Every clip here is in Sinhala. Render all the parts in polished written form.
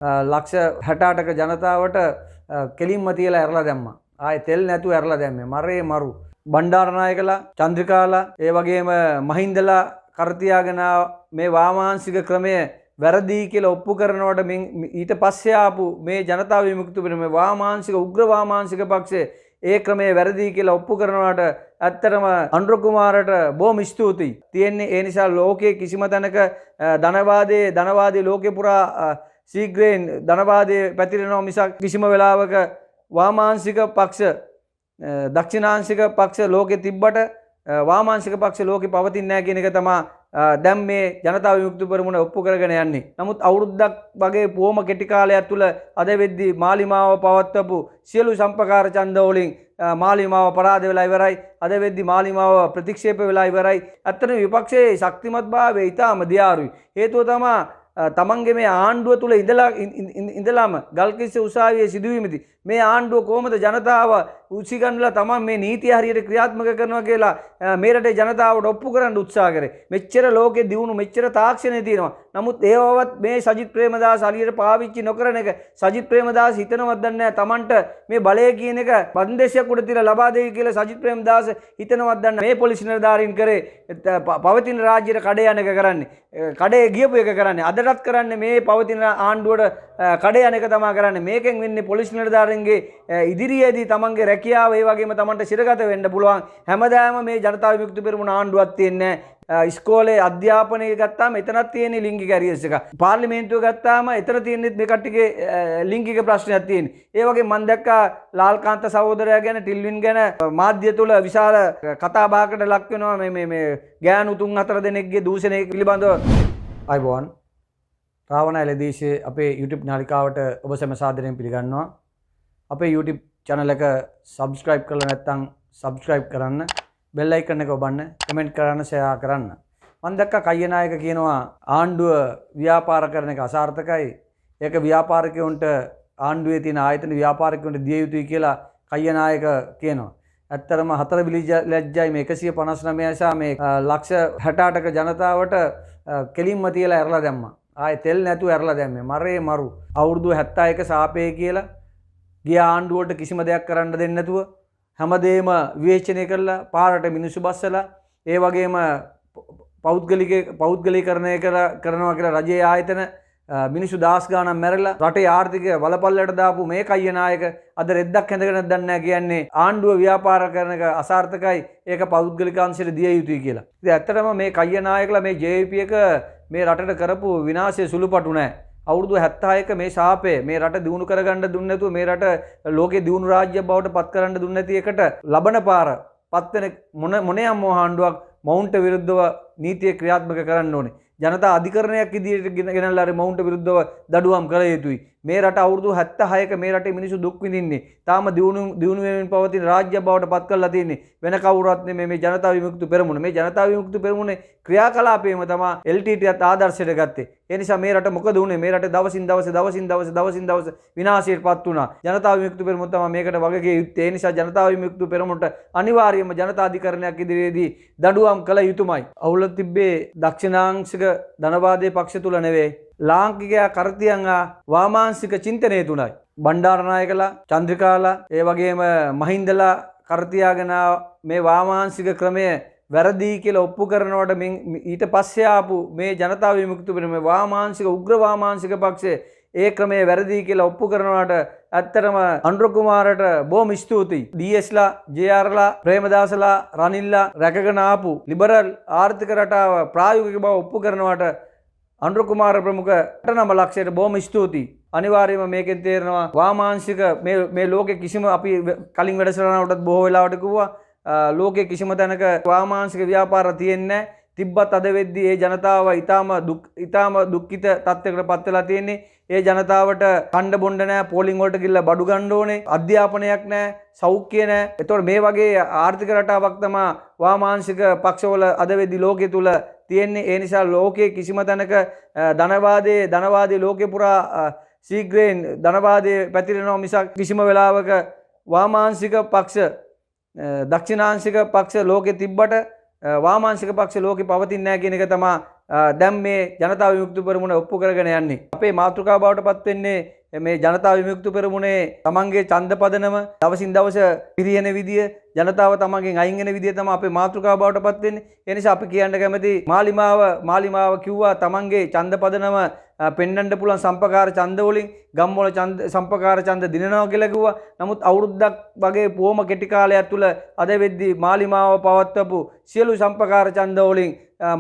ලක්ෂ 68ක ජනතාවට කෙලින්ම තියලා ඇරලා දැම්මා. ආයේ තෙල් නැතුව ඇරලා දැම්මේ. මරේ මරු. බණ්ඩාරනායකලා, චන්ද්‍රිකාලා, ඒ වගේම මහින්දලා කරතියාගෙන මේ වාමාංශික ක්‍රමය වැරදි කියලා ඔප්පු කරනවට ඊට පස්සේ ආපු මේ ජනතා විමුක්ති පෙරමුණ වාමාංශික උග්‍ර වාමාංශික පක්ෂය ඒ ක්‍රමයේ වැරදි කියලා ඔප්පු කරනවට ඇත්තටම අනුර කුමාරට බොහොම ස්තුතියි. තියෙන්නේ ඒ නිසා ලෝකයේ කිසිම තැනක ධනවාදී ලෝකේ පුරා ශීඝ්‍රයෙන් ධනවාදයේ පැතිරෙනවා මිසක් කිසිම වෙලාවක වාමාංශික පක්ෂ දක්ෂිණාංශික පක්ෂ ලෝකෙ තිබ්බට වාමාංශික පක්ෂ ලෝකෙ පවතින්නේ නැහැ කියන එක තමයි දැන් මේ ජනතා විමුක්ති පෙරමුණ ඔප්පු කරගෙන යන්නේ. නමුත් අවුරුද්දක් වගේ බොහොම කෙටි කාලයක් තුල අද වෙද්දී මාලිමාව පවත්වපු සියලු සම්පකාර ඡන්ද වලින් මාලිමාව පරාද වෙලා ඉවරයි. අද වෙද්දී මාලිමාව ප්‍රතික්ෂේප වෙලා ඉවරයි. ඇත්තටම විපක්ෂයේ ශක්තිමත්භාවය ඊටාම දියාරුයි. හේතුව තමයි තමන්ගේ මේ ආණ්ඩුව තුල ඉඳලාම ගල්කිස්ස උසාවියේ සිදුවීමේදී මේ ආණ්ඩුව කොහොමද ජනතාව උසිගන්නලා තමන් මේ නීතිය හරියට ක්‍රියාත්මක කරනවා කියලා මේ රටේ ජනතාවට ඔප්පු කරන්න උත්සාහ කරේ. මෙච්චර ලෝකේ දියුණු මෙච්චර තාක්ෂණය තියෙනවා. නමුත් ඒවවත් මේ සජිත් ප්‍රේමදාස අලියට පාවිච්චි නොකරන එක සජිත් ප්‍රේමදාස හිතනවත් දන්නේ නැහැ. තමන්ට මේ බලය කියන එක බන්දේශයක් උඩ තියලා ලබා දෙයි කියලා සජිත් ප්‍රේමදාස හිතනවත් දන්නේ මේ පොලිස් නිලධාරීන් කරේ පවතින රාජ්‍යයට කඩේ යන එක කරන්නේ. කඩේ ගියපු එක කරන්නේ. අදටත් කරන්නේ මේ පවතින ආණ්ඩුවට කඩේ යන එක තමයි කරන්නේ. මේකෙන් වෙන්නේ පොලිස් නිලධාරීන්ගේ ඉදිරියේදී තමන්ගේ රැකියාව ඒ වගේම තමන්ට සිරගත වෙන්න පුළුවන්. හැමදාම මේ ජනතා විමුක්ති පෙරමුණ ආණ්ඩුවක් තියෙන්නේ ඉස්කෝලේ අධ්‍යාපනය ගත්තාම එතනත් තියෙන ලිංගික ඇරියස් එක. පාර්ලිමේන්තුව ගත්තාම එතන තියෙන්නේ මේ කට්ටියගේ ලිංගික ප්‍රශ්නයක් තියෙන්නේ. ඒ වගේ මම දැක්කා ලාල්කාන්ත සහෝදරයා ගැන ටිල්වින් ගැන මාධ්‍ය තුල විශාල කතා බහකට ලක් වෙනවා මේ ගෑනු 3-4 දෙනෙක්ගේ දූෂණය පිළිබඳව. අයබෝන් රාවණ එළදීශේ අපේ YouTube නාලිකාවට ඔබ සැම සාදරයෙන් පිළිගන්නවා. අපේ YouTube channel එක subscribe කරලා නැත්නම් subscribe කරන්න. බෙල් අයිකන් එක ඔබන්න, කමෙන්ට් කරන්න, ෂෙයා කරන්න. මම දැක්කා කයනායක කියනවා ආණ්ඩුව ව්‍යාපාර කරන එක අසාර්ථකයි. ඒක ව්‍යාපාරිකයන්ට ආණ්ඩුවේ තියෙන ආයතන ව්‍යාපාරිකයන්ට දිය යුතුයි කියලා කයනායක කියනවා. ඇත්තටම 4 විලිලැජ්ජයි මේ 159 නිසා මේ ලක්ෂ 68ක ජනතාවට කෙලින්ම තියලා ඇරලා දැම්මා. ආයේ තෙල් නැතුව ඇරලා දැම්මේ. මරේ මරු. අවුරුදු 71 සාපේ කියලා ගිය ආණ්ඩුවට කිසිම දෙයක් කරන්න දෙන්නේ නැතුව හැමදේම විවේචනය කරලා පාරට මිනිස්සු බස්සලා ඒ වගේම පෞද්ගලීකරණය කරනවා කියලා රජයේ ආයතන මිනිස්සු දහස් ගාණක් මැරලා රටේ ආර්ථිකය වලපල්ලට දාපු මේ කයනායක අද රෙද්දක් හැඳගෙන දන්නේ නැහැ කියන්නේ ආණ්ඩුව ව්‍යාපාර කරන එක අසාර්ථකයි ඒක පෞද්ගලිකාංශයට දිය යුතුයි කියලා. ඉතින් ඇත්තටම මේ කයනායකලා මේ JVP එක මේ රටට කරපු විනාශය සුළුපටු නැහැ. අවුරුදු 71 මේ ශාපය මේ රට දියුණු කරගන්න දුන්නේ නැතුව මේ රට ලෝකේ දියුණු රාජ්‍යයක් බවට පත් කරන්න දුන්නේ නැති එකට ලබන පාර පත් වෙන මොනියම් මොහාණ්ඩුවක් මවුන්ට විරුද්ධව නීතිය ක්‍රියාත්මක කරන්න ඕනේ. ජනතා අධිකරණයක් ඉදිරියට ගෙනල්ලා හරි මවුන්ට විරුද්ධව දඩුවම් කළ යුතුයි. මේ රට අවුරුදු 76ක මේ රටේ මිනිස්සු දුක් විඳින්නේ. තාම දියුණු වෙමින් පවතින රාජ්‍යයක් බවට පත් කරලා තියෙන්නේ. වෙන කවුරුත් නෙමෙයි මේ ජනතා විමුක්ති පෙරමුණ. මේ ජනතා විමුක්ති පෙරමුණේ ක්‍රියාකලාපයේම තමයි LTTත් ආදර්ශයට ගත්තේ. ඒ නිසා මේ රට මොකද වුනේ? මේ රට දවසින් දවස විනාශයටපත් වුණා. ජනතා විමුක්ති පෙරමුණ තමයි මේකට වගකිය යුත්තේ. ඒ නිසා ජනතා විමුක්ති පෙරමුණට අනිවාර්යයෙන්ම ජනතා අධිකරණයක් ඉදිරියේදී දඩුවම් කළ යුතුමයි. අවුල තිබ්බේ දක්ෂිණාංශික ධනවාදයේ පක්ෂ තුල නෙවෙයි. ලාංකිකයා කරතියන් වාමාංශික චින්තනය තුලයි. බණ්ඩාරනායකලා, චන්ද්‍රිකාලා, ඒ වගේම මහින්දලා කරතියාගෙන මේ වාමාංශික ක්‍රමය වැරදි කියලා ඔප්පු කරනවට ඊට පස්සේ ආපු මේ ජනතා විමුක්ති පෙරමුණ වාමාංශික උග්‍ර වාමාංශික පක්ෂය ඒ ක්‍රමයේ වැරදි කියලා ඔප්පු කරනවට ඇත්තටම අනුර කුමාරට බොහොම ස්තුතියි. DSලා, JRලා, ප්‍රේමදාසලා, රනිල්ලා රැකගෙන ආපු ලිබරල් ආර්ථික රටාව ප්‍රායෝගික බව ඔප්පු කරනවට අනුර කුමාර ප්‍රමුඛ 8 ලක්ෂයට බොහොම ස්තුතියි. අනිවාර්යයෙන්ම මේකෙන් තේරෙනවා වාමාංශික මේ ලෝකේ කිසිම අපි කලින් වැඩසටහනකටත් බොහෝ වෙලාවට කිව්වා ලෝකේ කිසිම තැනක වාමාංශික ව්‍යාපාර තියෙන්නේ නැහැ. තිබ්බත් අද වෙද්දී ඒ ජනතාව ඊටාම දුක්ඛිත තත්යකට පත් වෙලා තියෙන්නේ. ඒ ජනතාවට කණ්ඩ බොණ්ඩ නැහැ, පෝලිං වලට ගිහිල්ලා බඩු ගන්න ඕනේ, අධ්‍යාපනයක් නැහැ, සෞඛ්‍ය නැහැ. ඒතකොට මේ වගේ ආර්ථික රටාවක් තමයි වාමාංශික පක්ෂවල අද වෙද්දී ලෝකයේ තුල තියෙන්නේ. ඒ නිසා ලෝකයේ කිසිම තැනක ධනවාදී ලෝකේ පුරා ශීඝ්‍රයෙන් ධනවාදයේ පැතිරෙනවා මිසක් කිසිම වෙලාවක වාමාංශික පක්ෂ දක්ෂිණාංශික පක්ෂ ලෝකේ තිබ්බට වාමාංශික පක්ෂ ලෝකේ පවතින්නේ නැහැ කියන එක තමයි දැන් මේ ජනතා විමුක්ති පෙරමුණ ඔප්පු කරගෙන යන්නේ. අපේ මාතෘකාව බවට පත් වෙන්නේ මේ ජනතා විමුක්ති පෙරමුණේ තමන්ගේ ඡන්ද පදනම දවසින් දවස පිරිහෙන විදිය ජනතාව තමන්ගෙන් අයින් වෙන විදිය තමයි අපේ මාතෘකාව බවට පත් වෙන්නේ. ඒ නිසා අපි කියන්න කැමති මාලිමාව කිව්වා තමන්ගේ ඡන්ද පදනම පෙන්වන්න පුළුවන් සම්පකාර ඡන්ද වලින් ගම්වල ඡන්ද සම්පකාර ඡන්ද දිනනවා කියලා කිව්වා. නමුත් අවුරුද්දක් වගේ බොහොම කෙටි කාලයක් තුල අද වෙද්දී මාලිමාව පවත්වපු සියලු සම්පකාර ඡන්ද වලින්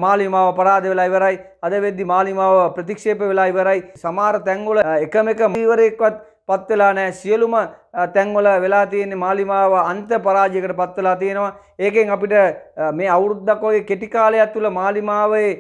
මාලිමාව පරාද වෙලා ඉවරයි. අද වෙද්දී මාලිමාව ප්‍රතික්ෂේප වෙලා ඉවරයි. සමහර තැන්වල එකම ඉවරයක්වත් පත් වෙලා නැහැ. සියලුම තැන්වල වෙලා තියෙන මාලිමාව අන්ත පරාජයකට පත් වෙලා තියෙනවා. ඒකෙන් අපිට මේ අවුරුද්දක් වගේ කෙටි කාලයක් තුල මාලිමාවේ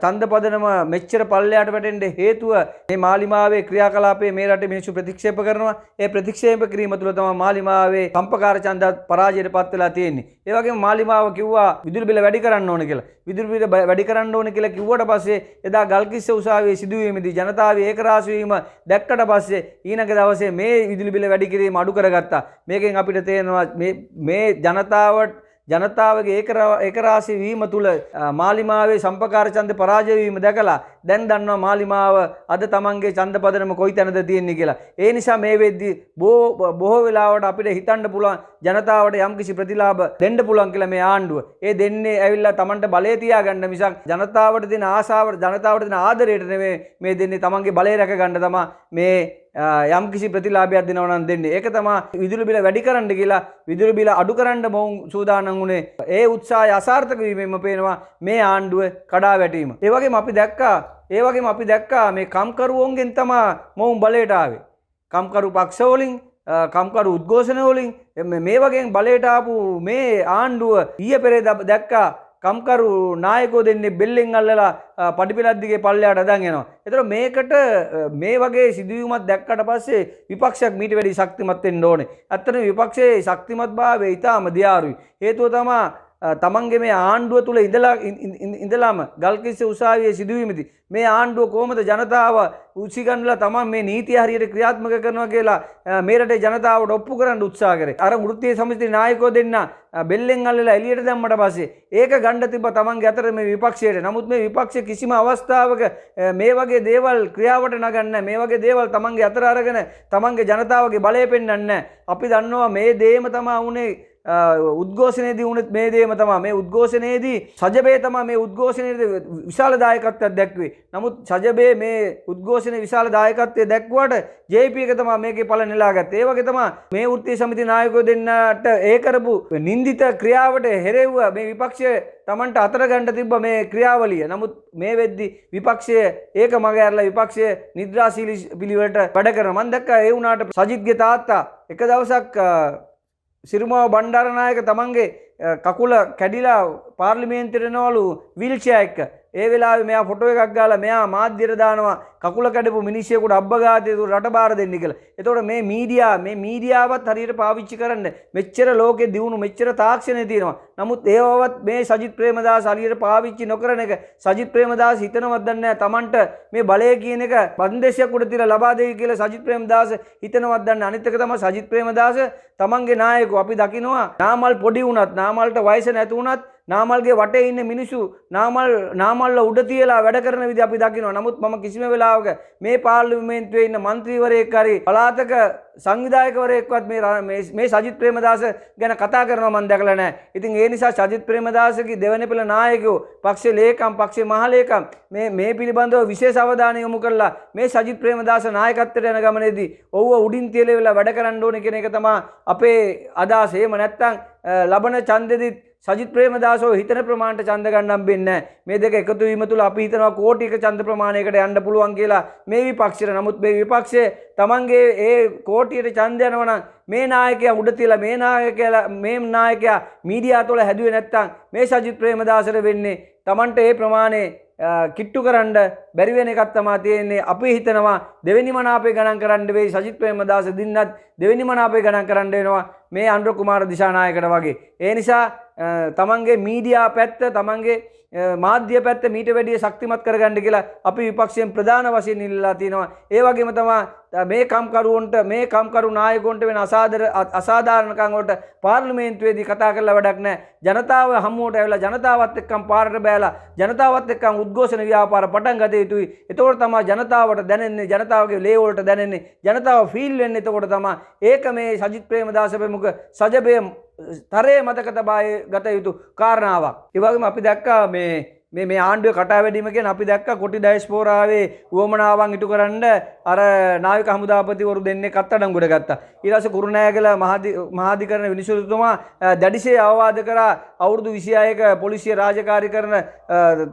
ඡන්ද පදනම මෙච්චර පල්ලයට වැටෙන්න හේතුව මේ මාලිමාවේ ක්‍රියාකලාපයේ මේ රටේ මිනිස්සු ප්‍රතික්ෂේප කරනවා. ඒ ප්‍රතික්ෂේප කිරීම තුළ තමයි මාලිමාවේ සම්පකාර ඡන්ද පරාජයට පත් වෙලා තියෙන්නේ. ඒ වගේම මාලිමාව කිව්වා විදුලි බිල වැඩි කරන්න ඕන කියලා. විදුලි බිල වැඩි කරන්න ඕන කියලා කිව්වට පස්සේ එදා ගල්කිස්ස උසාවියේ සිදුවීමේදී ජනතාවේ ඒකරාශී වීම දැක්කට පස්සේ ඊළඟ දවසේ මේ විදුලි බිල වැඩි කිරීම අඩු කරගත්තා. මේකෙන් අපිට තේරෙනවා මේ ජනතාවගේ ඒකරාශී වීම තුළ මාලිමාවේ සම්පකාර ඡන්ද පරාජය වීම දැකලා දැන් දන්නවා මාලිමාව අද තමන්ගේ ඡන්ද පදනම කොයි තැනද තියෙන්නේ කියලා. ඒ නිසා මේ වෙද්දී බොහෝ වෙලාවට අපිට හිතන්න පුළුවන් ජනතාවට යම්කිසි ප්‍රතිලාභ දෙන්න පුළුවන් කියලා මේ ආණ්ඩුව. ඒ දෙන්නේ ඇවිල්ලා තමන්ට බලය තියාගන්න මිසක් ජනතාවට දෙන ආසාවට ජනතාවට දෙන ආදරයට නෙමෙයි මේ දෙන්නේ තමන්ගේ බලය රැක ගන්න තමයි මේ යම් කිසි ප්‍රතිලාභයක් දෙනවා නම් දෙන්නේ. ඒක තමයි විදුලි බිල වැඩි කරන්න කියලා විදුලි බිල අඩු කරන්න මොවුන් සූදානම් වුණේ. ඒ උත්සාහය අසාර්ථක වීමෙන්ම පේනවා මේ ආණ්ඩුව කඩා වැටීම. ඒ වගේම අපි දැක්කා මේ කම්කරුවෝන්ගෙන් තමයි මොවුන් බලයට ආවේ. කම්කරු පක්ෂ වලින් කම්කරු උද්ඝෝෂණ වලින් මේ වගේ බලයට ආපු මේ ආණ්ඩුව ඊයේ පෙරේද දැක්කා කම්කරු නායකෝ දෙන්නේ බෙල්ලෙන් අල්ලලා පඩිපෙළක් දිගේ පල්ලයට අදන් යනවා. ඒතර මේකට මේ වගේ සිදුවීමක් දැක්කට පස්සේ විපක්ෂයක් මීට වැඩි ශක්තිමත් වෙන්න ඕනේ. ඇත්තටම විපක්ෂයේ ශක්තිමත්භාවය ඊටාම දියාරුයි. හේතුව තමයි තමන්ගේ මේ ආණ්ඩුව තුල ඉඳලාම ගල්කිස්ස උසාවියේ සිදුවීමේදී මේ ආණ්ඩුව කොහොමද ජනතාව උසිගන්නලා තමන් මේ නීතිය හරියට ක්‍රියාත්මක කරනවා කියලා මේ රටේ ජනතාවට ඔප්පු කරන්න උත්සාහ කරේ. අර වෘත්තීය සමිති නායකයෝ දෙන්න බෙල්ලෙන් අල්ලලා එළියට දැම්මට පස්සේ ඒක ගන්න තිබ්බ තමන්ගේ අතර මේ විපක්ෂයට. නමුත් මේ විපක්ෂ කිසිම අවස්ථාවක මේ වගේ දේවල් ක්‍රියාවට නගන්නේ මේ වගේ දේවල් තමන්ගේ අතර අරගෙන තමන්ගේ ජනතාවගේ බලය පෙන්වන්නේ නැහැ. අපි දන්නවා මේ දේම තමයි උනේ උද්ඝෝෂණයේදී වුණත් මේ දේම තමයි මේ උද්ඝෝෂණයේදී සජබේ තමයි මේ උද්ඝෝෂණයේදී විශාල දායකත්වයක් දැක්වේ. නමුත් සජබේ මේ උද්ඝෝෂණයේ විශාල දායකත්වය දැක්ුවාට JP එක තමයි මේකේ පළ නෙලා ගත්තේ. ඒ වගේ තමයි මේ වෘත්තීය සමිති නායකයෝ දෙන්නට ඒ කරපු නින්දිත ක්‍රියාවට හෙරෙව්ව මේ විපක්ෂය Tamanට අතර ගන්න තිබ්බ මේ ක්‍රියාවලිය. නමුත් මේ වෙද්දි විපක්ෂය ඒක මග ඇරලා විපක්ෂය නිද්‍රාශීලී පිළිවෙලට වැඩ කරනවා. මම දැක්කා ඒ වුණාට සජිත්ගේ තාත්තා එක දවසක් සිරිමාව බණ්ඩාරනායක තමන්ගේ කකුල කැඩිලා පාර්ලිමේන්තුවට එනවලු වීල්චෙයා එක්ක. ඒ වෙලාවේ මෙයා ෆොටෝ එකක් ගාලා මෙයා මාධ්‍යයට දානවා කකුල කැඩපු මිනිහෙකුට අබ්බගාතේ රට බාර දෙන්න කියලා. එතකොට මේ මීඩියාවත් හරියට පාවිච්චි කරන්න මෙච්චර ලෝකෙ දියුණු මෙච්චර තාක්ෂණය තියෙනවා. නමුත් ඒවවත් මේ සජිත් ප්‍රේමදාස හරියට පාවිච්චි නොකරන එක සජිත් ප්‍රේමදාස හිතනවත් දන්නේ නැහැ. Tamanට මේ බලය කියන එක බන්දේශයක් උඩ තියලා ලබා දෙයි කියලා සජිත් ප්‍රේමදාස හිතනවත් දන්නේ. අනිත් එක තමයි සජිත් ප්‍රේමදාස තමන්ගේ නායකව අපි දකිනවා නාමල් පොඩි වුණත් නාමල්ට වයස නැති වුණත් නාමල්ගේ වටේ ඉන්න මිනිස්සු නාමල්ල උඩ තියලා වැඩ කරන විදිහ අපි දකිනවා. නමුත් මම කිසිම වෙලාවක මේ පාර්ලිමේන්තුවේ ඉන්න മന്ത്രിවරයෙක් හරි පළාතක සංවිධායකවරයෙක්වත් මේ සජිත් ප්‍රේමදාස ගැන කතා කරනවා මම දැකලා නැහැ. ඉතින් ඒ නිසා සජිත් ප්‍රේමදාසගේ දෙවන පෙළ නායකයෝ පක්ෂේ ලේකම් පක්ෂේ මහලේකම් මේ පිළිබඳව විශේෂ අවධානය යොමු කරලා මේ සජිත් ප්‍රේමදාස නායකත්වයට යන ගමනේදී ඔව්ව උඩින් තියලා වෙලා වැඩ කරන්න ඕනේ කියන එක තමයි අපේ අදහස. එහෙම නැත්නම් ලබන ඡන්දෙදිත් සජිත් ප්‍රේමදාසෝ හිතන ප්‍රමාණයට ඡන්ද ගන්න හම්බෙන්නේ නැහැ. මේ දෙක එකතු වීම තුළ අපි හිතනවා කෝටියක ඡන්ද ප්‍රමාණයකට යන්න පුළුවන් කියලා මේ විපක්ෂයට. නමුත් මේ විපක්ෂයේ තමන්ගේ ඒ කෝටියට ඡන්ද යනවා නම් මේ නායකයා උඩ තියලා මේ නායකයා මීඩියා තුළ හැදුවේ නැත්නම් මේ සජිත් ප්‍රේමදාසට වෙන්නේ තමන්ට ඒ ප්‍රමාණය කිට්ටු කරන්න බැරි වෙන එකක් තමයි තියෙන්නේ. අපි හිතනවා දෙවෙනි මනාපේ ගණන් කරන්න වෙයි සජිත් ප්‍රේමදාස දින්නත් දෙවෙනි මනාපේ ගණන් කරන්න වෙනවා මේ අනුර කුමාර දිසානායකට වගේ. ඒ නිසා තමන්ගේ මීඩියා පැත්ත තමන්ගේ මාධ්‍ය පැත්ත මීට වැඩිය ශක්තිමත් කරගන්න කියලා අපි විපක්ෂයෙන් ප්‍රධාන වශයෙන් ඉල්ලලා තියෙනවා. ඒ වගේම තමයි මේ කම්කරුවන්ට මේ කම්කරු නායකයන්ට වෙන අසාධාරණකම් වලට පාර්ලිමේන්තුවේදී කතා කරලා වැඩක් නැහැ. ජනතාව හමුවට ඇවිල්ලා ජනතාවත් එක්කම පාරට බෑලා ජනතාවත් එක්කම උද්ඝෝෂණ ව්‍යාපාර පටන් ගත යුතුයි. එතකොට තමයි ජනතාවට දැනෙන්නේ ජනතාවගේ ලේ වලට දැනෙන්නේ ජනතාව ෆීල් වෙන්නේ. එතකොට තමයි ඒක මේ සජිත් ප්‍රේමදාස ප්‍රමුඛ සජබේ තරයේ මතක තබා ගත යුතු කාරණාවක්. ඒ වගේම අපි දැක්කා මේ ආණ්ඩුවේ කටා වැදීම කියන අපි දැක්කා කොටි ඩයස්පෝරාවේ උවමනාවන් ඉටු කරන්න අර නාවික හමුදාපතිවරු දෙන්නෙක් අත්අඩංගුවට ගත්තා. ඊට පස්සේ කුරුණෑගල මහාධිකරණ විනිසුරුතුමා දැඩිසේ අවවාද කරා අවුරුදු 26ක පොලිසිය රාජකාරී කරන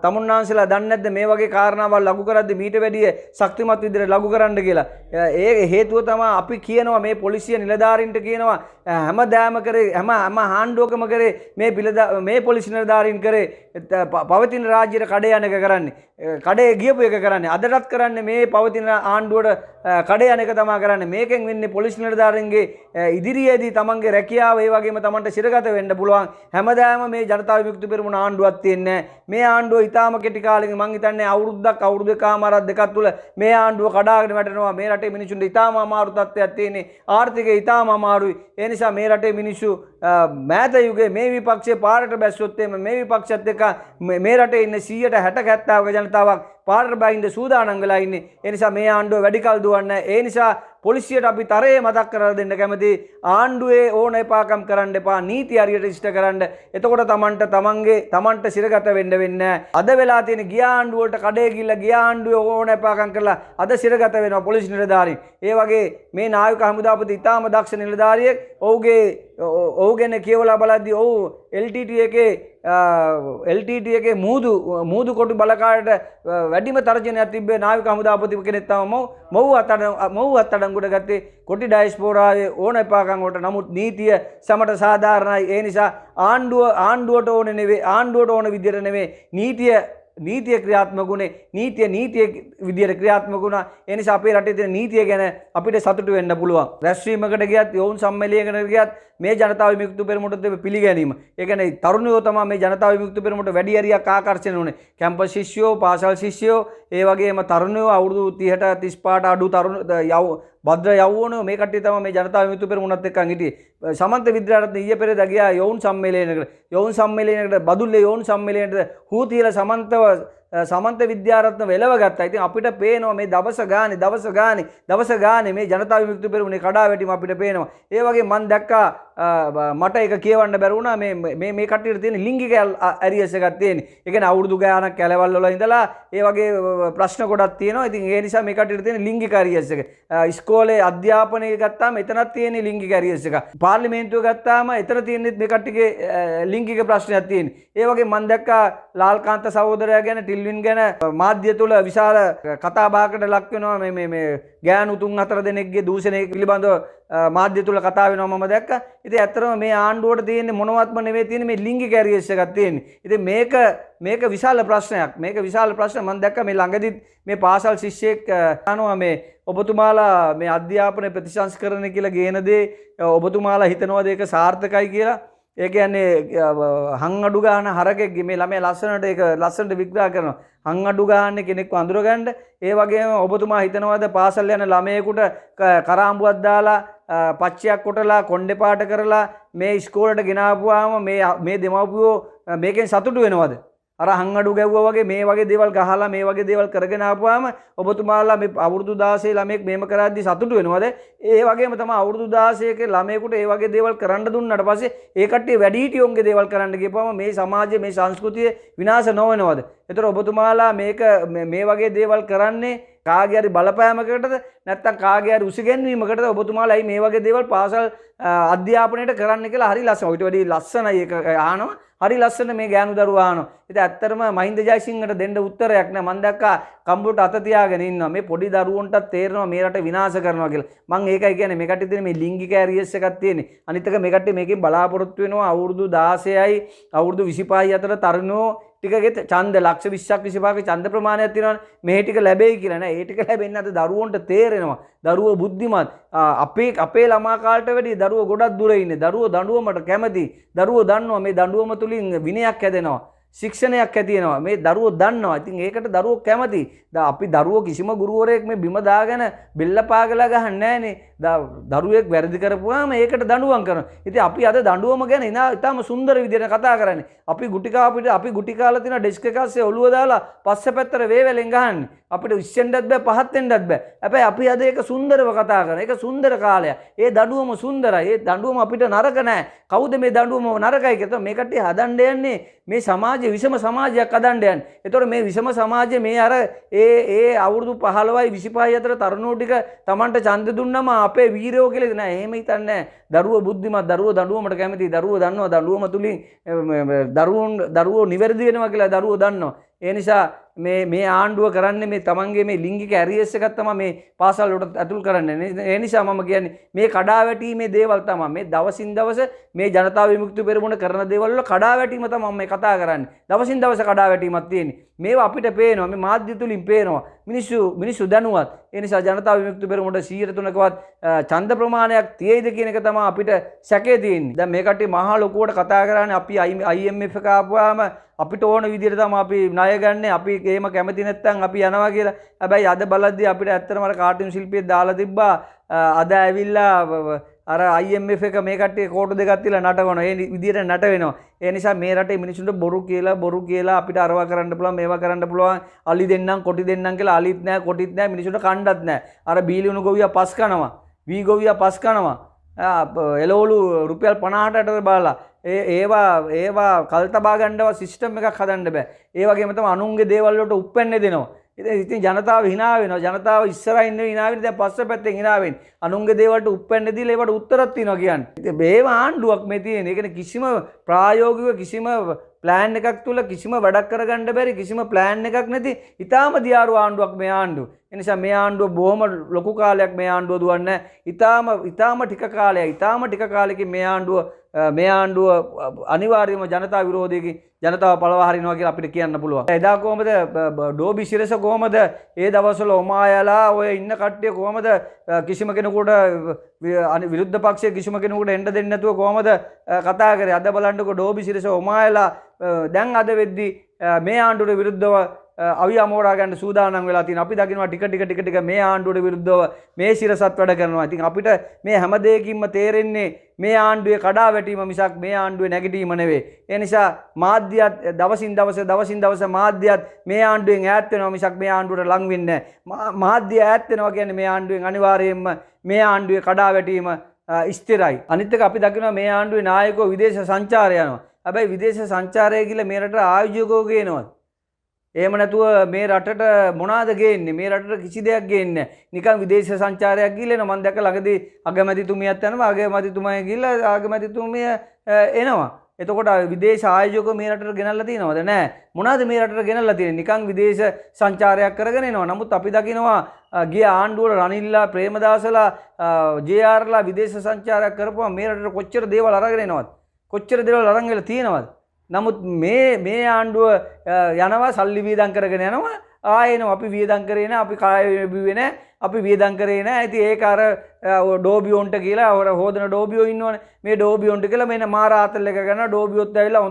තමුන්නාන්සලා දන්නේ නැද්ද මේ වගේ කාරණාවල් ලඝු කරද්දී මීට වැඩිය ශක්තිමත් විදිහට ලඝු කරන්න කියලා. ඒ හේතුව තමයි අපි කියනවා මේ පොලිසිය නිලධාරීන්ට කියනවා හැමදාම කරේ හැම ආණ්ඩුවකම කරේ මේ පොලිස් නිලධාරීන් කරේ පවතින රාජ්‍යයට කඩේ යන එක කරන්නේ. කඩේ ගියපු එක කරන්නේ. අදටත් කරන්නේ මේ පවතින ආණ්ඩුවට කඩේ යන එක තමයි කරන්නේ. මේකෙන් වෙන්නේ පොලිස් නිලධාරීන්ගේ ඉදිරියේදී තමන්ගේ රැකියාව ඒ වගේම තමන්ට සිරගත වෙන්න පුළුවන්. හැමදාම මේ ජනතා විමුක්ති පෙරමුණ ආණ්ඩුවක් තියෙන්නේ මේ ආණ්ඩුව ඊටාම කෙටි කාලෙකින් මං හිතන්නේ අවුරුද්දක් අවුරුදු එකමාරක් දෙකක් තුල මේ ආණ්ඩුව කඩාගෙන වැටෙනවා. මේ රටේ මිනිසුන්ට ඊටාම අමාරු තත්ත්වයක් තියෙන්නේ. ආර්ථිකය ඊටාම අමාරුයි. ඒ නිසා මේ රටේ මිනිස්සු මෑත යුගයේ මේ විපක්ෂයේ පාරට බැස්සොත් මේ විපක්ෂයත් එක්ක මේ රටේ ඉන්න 160 70ක ජනතාවක් පාරට බහින්න සූදානම් වෙලා ඉන්නේ. ඒ නිසා මේ ආණ්ඩුව වැඩි කල් දුවන්නේ. ඒ නිසා පොලිසියට අපි තරයේ මතක් කරලා දෙන්න කැමති ආණ්ඩුවේ ඕන එපාකම් කරන්න එපා. නීති හරියට ඉෂ්ට කරන්න. එතකොට තමන්ට සිරගත වෙන්න වෙන්නේ. අද වෙලා තියෙන ගිය ආණ්ඩුව වලට කඩේ ගිහිල්ලා ගිය ආණ්ඩුවේ ඕන එපාකම් කරලා අද සිරගත වෙනවා පොලිස් නිලධාරීන්. ඒ වගේ මේ නායක හමුදාපති ඉතාම දක්ෂ නිලධාරියෙක් ඔහුගෙන කියවලා බලද්දී ඔහු LTT එකේ මූදු කොටු බලකාරයට වැඩිම තර්ජනයක් තිබ්බේ නාවික හමුදාපති කෙනෙක් තමයි මොව් අත්අඩංගුවට ගත්තේ කොටි ඩයස්පෝරාවේ ඕන එපාකම් වලට. නමුත් නීතිය සමට සාධාරණයි. ඒ නිසා ආණ්ඩුවට ඕන නෙවෙයි ආණ්ඩුවට ඕන විදියට නෙවෙයි නීතිය ක්‍රියාත්මක වුණේ. නීතිය විදියට ක්‍රියාත්මක වුණා. ඒ නිසා අපේ රටේ තියෙන නීතිය ගැන අපිට සතුටු වෙන්න පුළුවන්. රැස්වීමකට ගියත් යෝන් සම්මේලනයකට ගියත් මේ ජනතා විමුක්ති පෙරමුණට පිළිගැනීම. ඒ කියන්නේ තරුණයෝ තමයි මේ ජනතා විමුක්ති පෙරමුණට වැඩි හරියක් ආකර්ෂණය වුණේ. කැම්පස් ශිෂ්‍යයෝ, පාසල් ශිෂ්‍යයෝ, ඒ වගේම තරුණයෝ අවුරුදු 30ට 35ට අඩු තරුණ භද්‍ර යවුණෝ මේ කට්ටිය තමයි මේ ජනතා විමුක්ති පෙරමුණත් එක්කන් හිටියේ. සමන්ත විද්‍යාරත්න ඊයේ පෙරේදා ගියා යෝන් සම්මේලනයකට බදුල්ලේ යෝන් සම්මේලනයකට හූ තියලා සමන්ත විද්‍යාරත්න වෙලව ගත්තා. ඉතින් අපිට පේනවා මේ දවස ගානේ මේ ජනතා විමුක්ති පෙරමුණේ කඩා වැටීම අපිට පේනවා. ඒ වගේ මම දැක්කා මට ඒක කියවන්න බැරි වුණා මේ කට්ටියට තියෙන ලිංගික ඇරියස් එකක් තියෙන්නේ. ඒ කියන්නේ අවුරුදු ගානක් කැලවල් වල ඉඳලා ඒ වගේ ප්‍රශ්න ගොඩක් තියෙනවා. ඉතින් ඒ නිසා මේ කට්ටියට තියෙන ලිංගික ඇරියස් එක. ඉස්කෝලේ අධ්‍යාපනය ගත්තාම එතනක් තියෙන ලිංගික ඇරියස් එක. පාර්ලිමේන්තුව ගත්තාම එතන තියෙන්නේ මේ කට්ටියගේ ලිංගික ප්‍රශ්නයක් තියෙන්නේ. ඒ වගේ මම දැක්කා ලාල්කාන්ත සහෝදරයා ගැන ටිල්වින් ගැන මාධ්‍ය තුල විශාල කතා බහකට ලක් වෙනවා. මේ ගෑනු 3-4 දෙනෙක්ගේ දූෂණය පිළිබඳව මාධ්‍ය තුල කතා වෙනවා මම දැක්කා. ඉතින් ඇත්තටම මේ ආණ්ඩුවට තියෙන්නේ මොනවත්ම නෙවෙයි තියෙන්නේ මේ ලිංගික ඇරියස් එකක් තියෙන්නේ. ඉතින් මේක විශාල ප්‍රශ්නයක්. මේක විශාල ප්‍රශ්න මම දැක්කා මේ ළඟදිත් මේ පාසල් ශිෂ්‍යෙක් අහනවා මේ ඔබතුමාලා මේ අධ්‍යාපන ප්‍රතිසංස්කරණය කියලා ගේන දේ ඔබතුමාලා හිතනවාද ඒක සාර්ථකයි කියලා? ඒ කියන්නේ හං අඩු ගන්න හරකෙක්ගේ මේ ළමයා ලස්සනට විග්‍රහ කරනවා. හං අඩු ගන්න කෙනෙක්ව අඳුරගන්න. ඒ වගේම ඔබතුමා හිතනවාද පාසල් යන ළමයෙකුට කරාම්බුවක් දාලා පච්චයක් කොටලා කොණ්ඩේ පාට කරලා මේ ඉස්කෝලේට ගෙනාවුවාම මේ දෙමව්පියෝ මේකෙන් සතුටු වෙනවද? අර හං අඩු ගැව්වා වගේ මේ වගේ දේවල් ගහලා මේ වගේ දේවල් කරගෙන ආපුවාම ඔබතුමාලා මේ අවුරුදු 16 ළමයෙක් මේම කරද්දි සතුටු වෙනවද? ඒ වගේම තමයි අවුරුදු 16ක ළමයෙකුට ඒ වගේ දේවල් කරන්න දුන්නාට පස්සේ ඒ කට්ටිය වැඩිහිටියොන්ගේ දේවල් කරන්න ගියපුවම මේ සමාජයේ මේ සංස්කෘතිය විනාශ නොවෙනවද? ඒතර ඔබතුමාලා මේ වගේ දේවල් කරන්නේ කාගේ හරි බලපෑමකටද නැත්නම් කාගේ හරි උසිගැන්වීමකටද? ඔබතුමාලා මේ වගේ දේවල් පාසල් අධ්‍යාපනයට කරන්න කියලා හරි ලස්සනයි. ඊට වැඩි ලස්සනයි ඒක අහනවා. හරි ලස්සන මේ ගෑනු දරුවා අහනවා. ඉතින් ඇත්තටම මහින්ද ජයසිංහට දෙන්න උත්තරයක් නෑ. මම දැක්කා කම්බුට අත තියාගෙන ඉන්නවා. මේ පොඩි දරුවන්ටත් තේරෙනවා මේ රට විනාශ කරනවා කියලා. මම ඒකයි කියන්නේ මේ කට්ටිය තියෙන මේ ලිංගික ඇරියස් එකක් තියෙන්නේ. අනිත් එක මේ කට්ටිය මේකෙන් බලාපොරොත්තු වෙනවා අවුරුදු 16යි අවුරුදු 25යි අතර තරුණෝ ටිකගේ ඡන්ද ලක්ෂ 20ක් 25ක ඡන්ද ප්‍රමාණයක් තියෙනවානේ. මේ ටික ලැබෙයි කියලා නෑ. ඒ ටික ලැබෙන්නේ අද දරුවන්ට තේරෙනවා. දරුවෝ බුද්ධිමත්. අපේ ළමා කාලට වැඩිය දරුවෝ ගොඩක් දුර ඉන්නේ. දරුවෝ දඬුවමට කැමති. දරුවෝ දන්නවා මේ දඬුවම තුලින් විනයක් හැදෙනවා. ශික්ෂණයක් ඇතිවෙනවා. මේ දරුවෝ දන්නවා. ඉතින් ඒකට දරුවෝ කැමති. අපි දරුවෝ කිසිම ගුරුවරයෙක් මේ බිම දාගෙන බෙල්ල පාගලා ගහන්නේ නැහනේ. දරුවෙක් වැරදි කරපුවාම ඒකට දඬුවම් කරනවා. ඉතින් අපි අද දඬුවම ගැන ඉතාලම සුන්දර විදිහට කතා කරන්නේ. අපි ගුටි කාලා තියෙන ඩෙස්ක් එක අස්සේ ඔළුව දාලා පස්සේ පැත්තට වේවැලෙන් ගහන්නේ. අපිට ඉස්සෙන්ඩත් බෑ පහත් වෙන්නත් බෑ. හැබැයි අපි අද ඒක සුන්දරව කතා කරනවා. ඒක සුන්දර කාලයක්. ඒ දඬුවම සුන්දරයි. ඒ දඬුවම අපිට නරක නෑ. කවුද මේ දඬුවම නරකයි කියලා? මේ කට්ටිය හදන්න යන්නේ මේ සමාජයේ විෂම සමාජයක් හදන්න යන්නේ. ඒතකොට මේ විෂම සමාජයේ මේ අර ඒ අවුරුදු 15යි 25යි අතර තරුණෝ ටික Tamanට ඡන්ද දුන්නම අපේ වීරයෝ කියලා නෑ. එහෙම හිතන්නේ නෑ. දරුවෝ බුද්ධිමත්, දරුවෝ දඬුවමට කැමති, දරුවෝ දන්නවා දඬුවම තුලින් දරුවෝ නිවැරදි වෙනවා කියලා දරුවෝ දන්නවා. ඒ නිසා මේ ආණ්ඩුව කරන්නේ මේ තමන්ගේ මේ ලිංගික ඇරියස් එකක් තමයි මේ පාසල් වලට ඇතුල් කරන්නේ. ඒ නිසා මම කියන්නේ මේ කඩාවැටීමේ දේවල් තමයි මේ දවසින් දවස මේ ජනතා විමුක්ති පෙරමුණ කරන දේවල් වල කඩාවැටීම තමයි මම කතා කරන්නේ. දවසින් දවස කඩාවැටීමක් තියෙන්නේ. මේවා අපිට පේනවා. මේ මාධ්‍ය තුලින් පේනවා. මිනිස්සු දැනුවත්. ඒ නිසා ජනතා විමුක්ති පෙරමුණට 103කවත් ඡන්ද ප්‍රමාණයක් තියෙයිද කියන එක තමයි අපිට සැකේ තියෙන්නේ. දැන් මේ කට්ටිය මහා ලොකුවට කතා කරන්නේ අපි IMF එක ආපුවාම අපිට ඕන විදිහට තමයි අපි ණය ගන්න. අපි එහෙම කැමති නැත්නම් අපි යනවා කියලා. හැබැයි අද බලද්දී අපිට ඇත්තටම අර කාටුන් ශිල්පියෙක් දාලා තිබ්බා. අද ඇවිල්ලා අර IMF එක මේ කට්ටිය කෝටු දෙකක් තියලා නටවනවා. ඒ විදිහට නට වෙනවා. ඒ නිසා මේ රටේ මිනිසුන්ට බොරු කියලා අපිට අරවා කරන්න පුළුවන් මේවා කරන්න පුළුවන්. අලි දෙන්නම් කොටි දෙන්නම් කියලා අලිත් නැහැ කොටිත් නැහැ මිනිසුන්ට කණ්ඩත් නැහැ. අර බීලියුණු ගොවියා පස් කනවා. වී ගොවියා පස් කනවා. එළවලු රුපියල් 50කට බලලා ඒවා කල්තබා ගන්නව සිස්ටම් එකක් හදන්න බෑ. ඒ වගේම තමයි අනුන්ගේ දේවල් වලට උප්පැන්නේ දෙනවා. ඉතින් ජනතාව hina වෙනවා. ජනතාව ඉස්සරහින් නෙවෙයි hina වෙන්නේ. දැන් පස්ස පැත්තෙන් hina වෙන්නේ. අනුන්ගේ දේවල්ට උප්පැන්නේ දීලා ඒවට උත්තරක් තියනවා කියන්නේ. ඉතින් මේව ආණ්ඩුවක් මේ තියෙන්නේ. ඒ කියන්නේ කිසිම ප්‍රායෝගික කිසිම ප්ලෑන් එකක් තුල කිසිම වැඩක් කරගන්න බැරි කිසිම ප්ලෑන් එකක් නැති ඊටාම දියාරු ආණ්ඩුවක් මේ ආණ්ඩුව. ඒ නිසා මේ ආණ්ඩුව බොහොම ලොකු කාලයක් මේ ආණ්ඩුව දුවන්නේ. ඊටාම ටික කාලෙකින් මේ ආණ්ඩුව අනිවාර්යයෙන්ම ජනතා විරෝධීකින් ජනතාව පළවා හරිනවා කියලා අපිට කියන්න පුළුවන්. එදා කොහමද ඩෝබි සිරස කොහමද ඒ දවස්වල ඔමායලා ඔය ඉන්න කට්ටිය කොහමද කිසිම කෙනෙකුට විරුද්ධ පක්ෂයේ කිසිම කෙනෙකුට එන්න දෙන්නේ නැතුව කොහමද කතා කරේ? අද බලන්නකො ඩෝබි සිරස ඔමායලා දැන් අද වෙද්දි මේ ආණ්ඩුවට විරුද්ධව අවිය අමෝරා ගන්න සූදානම් වෙලා තියෙනවා. අපි දකින්නවා ටික මේ ආණ්ඩුවට විරුද්ධව මේ සිරසත් වැඩ කරනවා. ඉතින් අපිට මේ හැම දෙයකින්ම තේරෙන්නේ මේ ආණ්ඩුවේ කඩාවැටීම මිසක් මේ ආණ්ඩුවේ නැගිටීම නෙවෙයි. ඒ නිසා මාධ්‍යයත් දවසින් දවස මාධ්‍යයත් මේ ආණ්ඩුවෙන් ඈත් වෙනවා මිසක් මේ ආණ්ඩුවට ලං වෙන්නේ නැහැ. මාධ්‍ය ඈත් වෙනවා කියන්නේ මේ ආණ්ඩුවෙන් අනිවාර්යයෙන්ම මේ ආණ්ඩුවේ කඩාවැටීම ස්ථිරයි. අනිත් එක අපි දකිනවා මේ ආණ්ඩුවේ නායකයෝ විදේශ සංචාරය යනවා. හැබැයි විදේශ සංචාරය කියලා මේ රටට ආයෝජකයෝ ගේනවා. එහෙම නැතුව මේ රටට මොනවාද ගේන්නේ? මේ රටට කිසි දෙයක් ගේන්නේ නැහැ. නිකන් විදේශ සංචාරයක් ගිහලා මම දැක්ක ළඟදී අගමැතිතුමියත් යනවා. අගමැතිතුමයි ගිහලා අගමැතිතුමිය එනවා. එතකොට විදේශ ආයෝජකව මේ රටට ගෙනල්ලා තියෙනවද? නැහැ. මොනවාද මේ රටට ගෙනල්ලා තියෙන්නේ? නිකන් විදේශ සංචාරයක් කරගෙන එනවා. නමුත් අපි දකිනවා ගිය ආණ්ඩුවල රනිල්ලා ප්‍රේමදාසලා ජේ.ආර්.ලා විදේශ සංචාරයක් කරපුවා මේ රටට කොච්චර දේවල් අරගෙන එනවද? කොච්චර දේවල් අරන් වෙලා තියෙනවද? නමුත් මේ ආණ්ඩුව යනවා සල්ලි වියදම් කරගෙන යනවා ආයෙනවා අපි වියදම් කරේ නැහැ අපි කාය බිව්වේ නැහැ අපි වියදම් කරේ නැහැ ඉතින් ඒක අර ඩෝබියොන්ට කියලා අර හොදන ඩෝබියෝ ඉන්නවනේ මේ ඩෝබියොන්ට කියලා මෙන්න මාර ආතල් එක ගන්න ඩෝබියොත් ඇවිල්ලා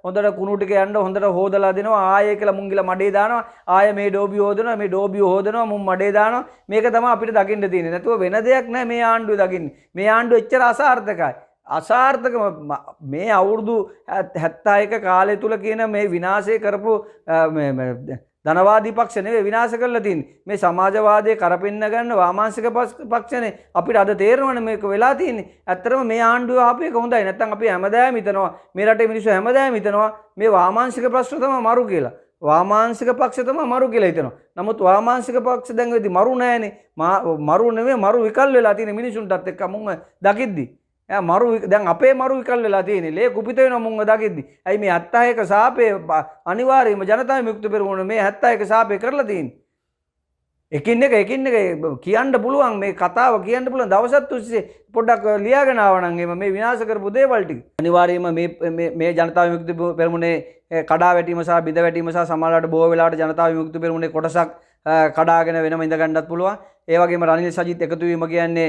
හොඳට කුණු ටික යන්න හොඳට හොදලා දෙනවා ආයෙ කියලා මුංගිලා මඩේ දානවා ආයෙ මේ ඩෝබියෝ හොදනවා මේ ඩෝබියෝ හොදනවා මුන් මඩේ දානවා මේක තමයි අපිට දකින්න තියෙන්නේ නැතුව වෙන දෙයක් නැහැ මේ ආණ්ඩුවේ දකින්නේ මේ ආණ්ඩුව එච්චර අසාර්ථකයි අසාර්ථක මේ අවුරුදු 71 කාලය තුල කියන මේ විනාශය කරපු ධනවාදී පක්ෂ නෙවෙයි විනාශ කරලා තියෙන්නේ මේ සමාජවාදයේ කරපෙන්න ගන්න වාමාංශික පක්ෂනේ අපිට අද තේරෙනවනේ මේක වෙලා තියෙන්නේ ඇත්තටම මේ ආණ්ඩුව ආපු එක හොඳයි නැත්නම් අපි හැමදාම හිතනවා මේ රටේ මිනිස්සු හැමදාම හිතනවා මේ වාමාංශික ප්‍රශ්න තමයි මරු කියලා වාමාංශික පක්ෂ තමයි මරු කියලා හිතනවා නමුත් වාමාංශික පක්ෂ දැන් වෙදි මරු නැහැනේ මරු නෙවෙයි මරු විකල් වෙලා තියෙන මිනිසුන්ටත් එක්ක මුංග දකිද්දි මරු දැන් අපේ මරු විකල් වෙලා තියෙන්නේ ලේ කුපිත වෙනවා මුංග දකිද්දි ඇයි මේ 71 සාපේ අනිවාර්යයෙන්ම ජනතා විමුක්ති පෙරමුණ මේ 71 සාපේ කරලා තියෙන්නේ එකින් එක කියන්න පුළුවන් මේ කතාව කියන්න පුළුවන් දවසක් තිස්සේ පොඩ්ඩක් ලියාගෙන ආවනම් එම මේ විනාශ කරපු දේවල් ටික අනිවාර්යයෙන්ම මේ ජනතා විමුක්ති පෙරමුණේ කඩා වැටීම සහ බිඳ වැටීම සහ සමහරවිට බොහෝ වෙලාවට ජනතා විමුක්ති පෙරමුණේ කොටසක් කඩාගෙන වෙනම ඉඳ ගන්නත් පුළුවන්. ඒ වගේම රනිල් සජිත් එකතු වීම කියන්නේ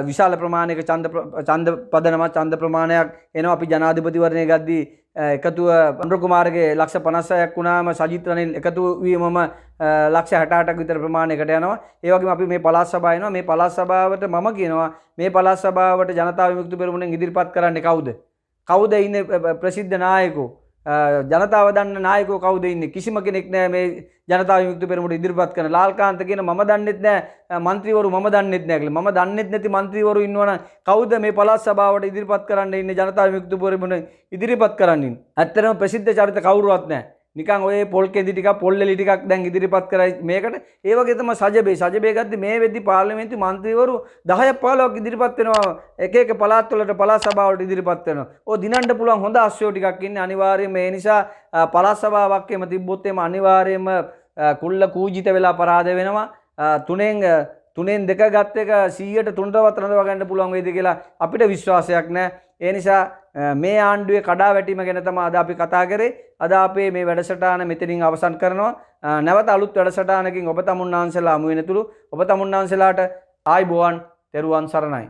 විශාල ප්‍රමාණයක ඡන්ද පදනමක් ඡන්ද ප්‍රමාණයක් එනවා. අපි ජනාධිපතිවරණය ගද්දී එකතුව අනුර කුමාරගේ ලක්ෂ 56ක් වුණාම සජිත් රනිල් එකතු වීමම ලක්ෂ 68ක් විතර ප්‍රමාණයකට යනවා. ඒ වගේම අපි මේ පළාත් සභාව එනවා. මේ පළාත් සභාවට මම කියනවා මේ පළාත් සභාවට ජනතා විමුක්ති පෙරමුණෙන් ඉදිරිපත් කරන්නේ කවුද? කවුද ඉන්නේ ප්‍රසිද්ධ නායකයෝ? ජනතාව දන්න නායකයෝ කවුද ඉන්නේ? කිසිම කෙනෙක් නැහැ මේ ජනතා විමුක්ති පෙරමුණට ඉදිරිපත් කරන. ලාල්කාන්ත කියන මම දන්නෙත් නැහැ മന്ത്രിවරු මම දන්නෙත් නැහැ කියලා. මම දන්නෙත් නැති മന്ത്രിවරු ඉන්නවනම් කවුද මේ පළාත් සභාවට ඉදිරිපත් කරන්න ඉන්නේ ජනතා විමුක්ති පෙරමුණ ඉදිරිපත් කරන්න ඉන්නේ? ඇත්තටම ප්‍රසිද්ධ චරිත කවුරුවත් නැහැ. නිකන් ඔය පොල් කෙඳි ටිකක් පොල් එලි ටිකක් දැන් ඉදිරිපත් කරයි මේකට. ඒ වගේ තමයි සජබේ ගද්දි මේ වෙද්දි පාර්ලිමේන්තු මන්ත්‍රීවරු 10ක් 15ක් ඉදිරිපත් වෙනවා. එක එක පළාත් වලට පළාත් සභාවලට ඉදිරිපත් වෙනවා. ඔය දිනන්න පුළුවන් හොඳ අශ්වයෝ ටිකක් ඉන්නේ. අනිවාර්යයෙන්ම ඒ නිසා පළාත් සභාවක් එම තිබ්බොත් එම අනිවාර්යයෙන්ම කුල්ල කූජිත වෙලා අපරාධ වෙනවා. තුනෙන් දෙක ගත් එක 100ට 3ටවත් රඳවා ගන්න පුළුවන් වේද කියලා අපිට විශ්වාසයක් නැහැ. ඒ නිසා මේ ආණ්ඩුවේ කඩා වැටීම ගැන තමයි අද අපි කතා කරේ. අද අපේ මේ වැඩසටහන මෙතනින් අවසන් කරනවා. නැවත අලුත් වැඩසටහනකින් ඔබ තමුන්නාන්සලා හමු වෙනතුරු ඔබ තමුන්නාන්සලාට ආයිබෝවන් තෙරුවන් සරණයි.